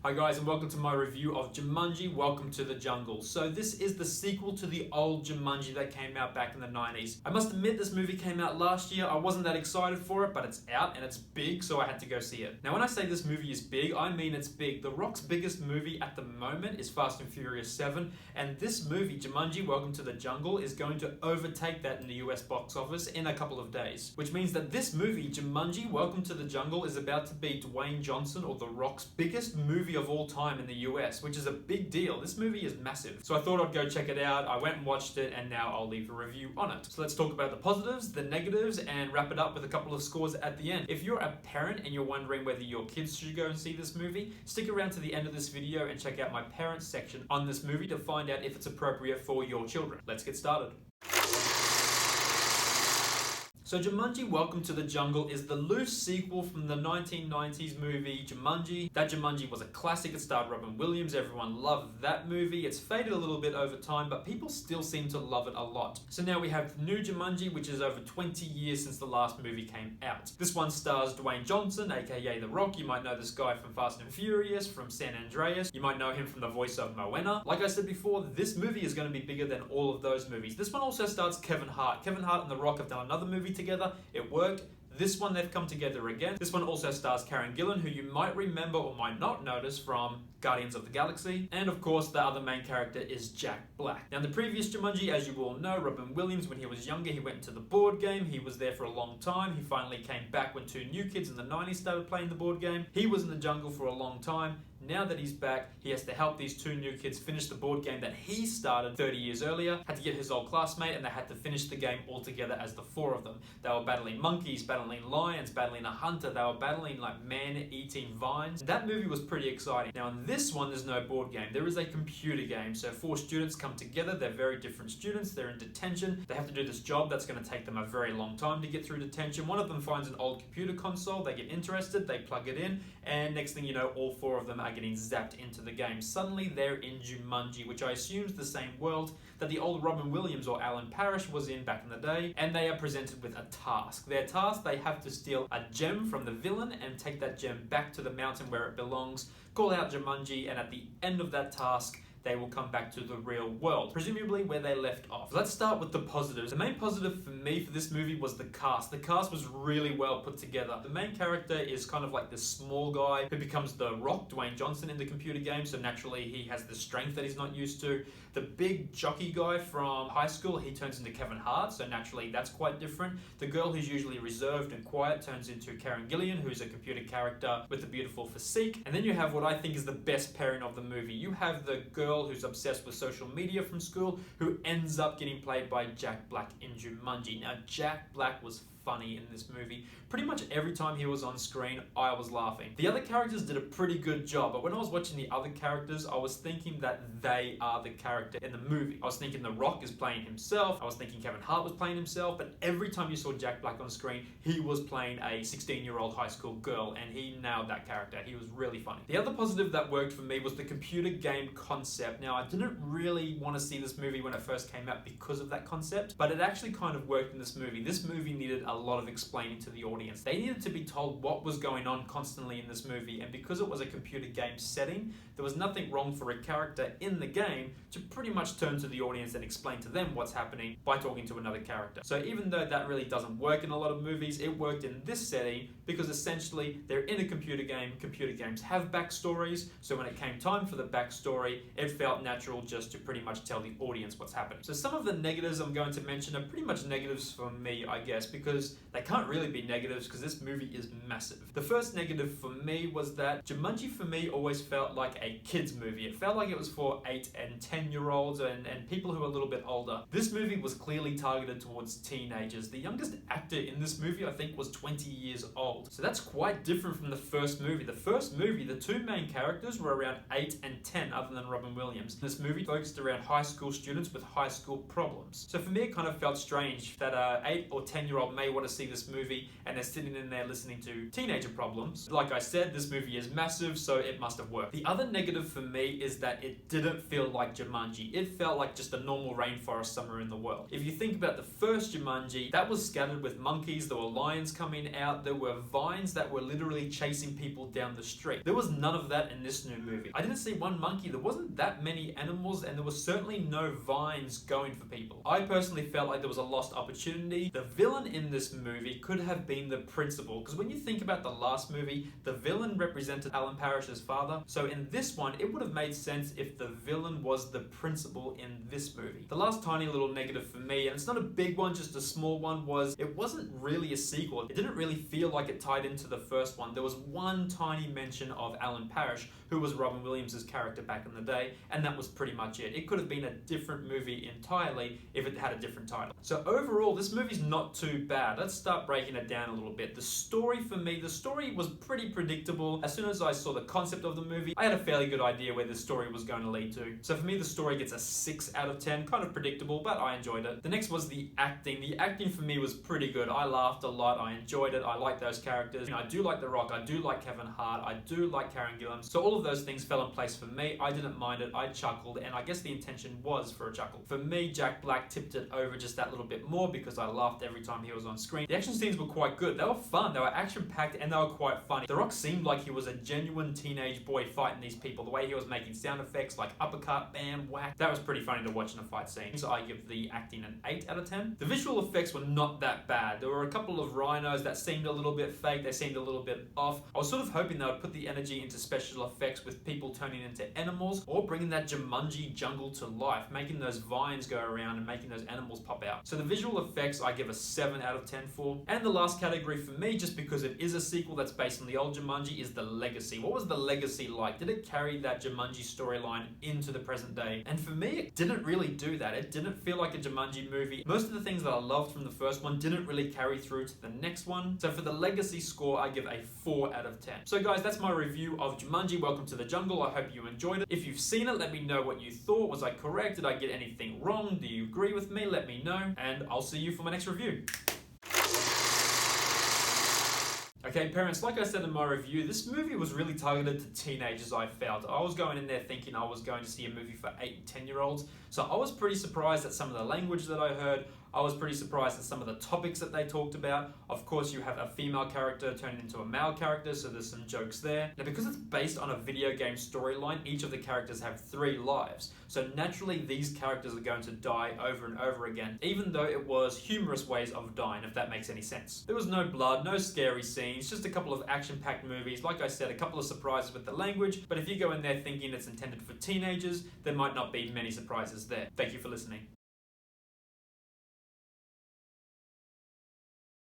Hi guys, and welcome to my review of Jumanji, Welcome to the Jungle. So this is the sequel to the old Jumanji that came out back in the 90s. I must admit this movie came out last year. I wasn't that excited for it, but it's out and it's big, so I had to go see it. Now when I say this movie is big, I mean it's big. The Rock's biggest movie at the moment is Fast and Furious 7, and this movie, Jumanji, Welcome to the Jungle, is going to overtake that in the US box office in a couple of days. Which means that this movie, Jumanji, Welcome to the Jungle, is about to be Dwayne Johnson or The Rock's biggest movie of all time in the US, which is a big deal. This movie is massive. So I thought I'd go check it out. I went and watched it, and now I'll leave a review on it. So let's talk about the positives, the negatives, and wrap it up with a couple of scores at the end. If you're a parent and you're wondering whether your kids should go and see this movie, stick around to the end of this video and check out my parents section on this movie to find out if it's appropriate for your children. Let's get started. So Jumanji, Welcome to the Jungle is the loose sequel from the 1990s movie Jumanji. That Jumanji was a classic. It starred Robin Williams. Everyone loved that movie. It's faded a little bit over time, but people still seem to love it a lot. So now we have the new Jumanji, which is over 20 years since the last movie came out. This one stars Dwayne Johnson, aka The Rock. You might know this guy from Fast and Furious, from San Andreas. You might know him from the voice of Moana. Like I said before, this movie is going to be bigger than all of those movies. This one also stars Kevin Hart. Kevin Hart and The Rock have done another movie together. It worked. This one they've come together again. This one also stars Karen Gillan, who you might remember or might not notice from Guardians of the Galaxy. And of course, the other main character is Jack Black. Now in the previous Jumanji, as you all know, Robin Williams, when he was younger, he went into the board game. He was there for a long time. He finally came back when two new kids in the 90s started playing the board game. He was in the jungle for a long time. Now that he's back, he has to help these two new kids finish the board game that he started 30 years earlier. Had to get his old classmate, and they had to finish the game all together as the four of them. They were battling monkeys, battling lions, battling a hunter. They were battling like man-eating vines. That movie was pretty exciting. Now in this one, there's no board game. There is a computer game. So four students come together. They're very different students. They're in detention. They have to do this job that's going to take them a very long time to get through detention. One of them finds an old computer console. They get interested. They plug it in. And next thing you know, all four of them are getting zapped into the game. Suddenly they're in Jumanji, which I assume is the same world that the old Robin Williams or Alan Parrish was in back in the day, and they are presented with a task. Their task, they have to steal a gem from the villain and take that gem back to the mountain where it belongs, call out Jumanji, and at the end of that task, they will come back to the real world, presumably where they left off. Let's start with the positives. The main positive for me for this movie was the cast. The cast was really well put together. The main character is kind of like this small guy who becomes The Rock, Dwayne Johnson, in the computer game, so naturally he has the strength that he's not used to. The big jockey guy from high school, he turns into Kevin Hart, so naturally that's quite different. The girl who's usually reserved and quiet turns into Karen Gillan, who's a computer character with a beautiful physique. And then you have what I think is the best pairing of the movie. You have the girl who's obsessed with social media from school, who ends up getting played by Jack Black in Jumanji. Now, Jack Black was funny in this movie. Pretty much every time he was on screen, I was laughing. The other characters did a pretty good job, but when I was watching the other characters, I was thinking that they are the character in the movie. I was thinking The Rock is playing himself. I was thinking Kevin Hart was playing himself, but every time you saw Jack Black on screen, he was playing a 16-year-old high school girl, and he nailed that character. He was really funny. The other positive that worked for me was the computer game concept. Now, I didn't really want to see this movie when it first came out because of that concept, but it actually kind of worked in this movie. This movie needed a lot of explaining to the audience. They needed to be told what was going on constantly in this movie, and because it was a computer game setting, there was nothing wrong for a character in the game to pretty much turn to the audience and explain to them what's happening by talking to another character. So even though that really doesn't work in a lot of movies, it worked in this setting because essentially they're in a computer game. Computer games have backstories, so when it came time for the backstory, it felt natural just to pretty much tell the audience what's happening. So some of the negatives I'm going to mention are pretty much negatives for me, I guess, because they can't really be negatives because this movie is massive. The first negative for me was that Jumanji for me always felt like a kid's movie. It felt like it was for 8 and 10-year-olds and people who are a little bit older. This movie was clearly targeted towards teenagers. The youngest actor in this movie, I think, was 20 years old. So that's quite different from the first movie. The first movie, the two main characters were around 8 and 10, other than Robin Williams. This movie focused around high school students with high school problems. So for me, it kind of felt strange that an 8 or 10-year-old may want to see this movie and they're sitting in there listening to Teenager Problems. Like I said, this movie is massive, so it must have worked. The other negative for me is that it didn't feel like Jumanji. It felt like just a normal rainforest somewhere in the world. If you think about the first Jumanji, that was scattered with monkeys, there were lions coming out, there were vines that were literally chasing people down the street. There was none of that in this new movie. I didn't see one monkey, there wasn't that many animals, and there was certainly no vines going for people. I personally felt like there was a lost opportunity. The villain in this movie could have been the principal, because when you think about the last movie, the villain represented Alan Parrish's father. So in this one, it would have made sense if the villain was the principal in this movie. The last tiny little negative for me, and it's not a big one, just a small one, was it wasn't really a sequel. It didn't really feel like it tied into the first one. There was one tiny mention of Alan Parrish, who was Robin Williams' character back in the day, and that was pretty much it. It could have been a different movie entirely if it had a different title. So overall, this movie's not too bad. Let's start breaking it down a little bit. The story for me, the story was pretty predictable. As soon as I saw the concept of the movie, I had a fairly good idea where the story was going to lead to. So for me, the story gets a 6 out of 10. Kind of predictable, but I enjoyed it. The next was the acting. The acting for me was pretty good. I laughed a lot. I enjoyed it. I liked those characters. I do like The Rock. I do like Kevin Hart. I do like Karen Gillan. So all of those things fell in place for me. I didn't mind it. I chuckled, and I guess the intention was for a chuckle. For me, Jack Black tipped it over just that little bit more because I laughed every time he was on screen. The action scenes were quite good. They were fun. They were action-packed, and they were quite funny. The Rock seemed like he was a genuine teenage boy fighting these people. The way he was making sound effects like uppercut, bam, whack. That was pretty funny to watch in a fight scene. So I give the acting an 8 out of 10. The visual effects were not that bad. There were a couple of rhinos that seemed a little bit fake. They seemed a little bit off. I was sort of hoping they would put the energy into special effects with people turning into animals, or bringing that Jumanji jungle to life, making those vines go around and making those animals pop out. So the visual effects I give a 7 out of 10 for. And the last category for me, just because it is a sequel that's based on the old Jumanji, is the legacy. What was the legacy like? Did it carry that Jumanji storyline into the present day? And for me, it didn't really do that. It didn't feel like a Jumanji movie. Most of the things that I loved from the first one didn't really carry through to the next one. So for the legacy score, I give a 4 out of 10. So guys, that's my review of Jumanji Welcome to the Jungle. I hope you enjoyed it. If you've seen it, let me know what you thought. Was I correct? Did I get anything wrong? Do you agree with me? Let me know, and I'll see you for my next review. Okay, parents, like I said in my review, this movie was really targeted to teenagers, I felt. I was going in there thinking I was going to see a movie for 8 and 10-year-olds, so I was pretty surprised at some of the language that I heard. I was pretty surprised at some of the topics that they talked about. Of course, you have a female character turned into a male character, so there's some jokes there. Now, because it's based on a video game storyline, each of the characters have 3 lives. So naturally, these characters are going to die over and over again, even though it was humorous ways of dying, if that makes any sense. There was no blood, no scary scenes, just a couple of action-packed movies. Like I said, a couple of surprises with the language, but if you go in there thinking it's intended for teenagers, there might not be many surprises there. Thank you for listening.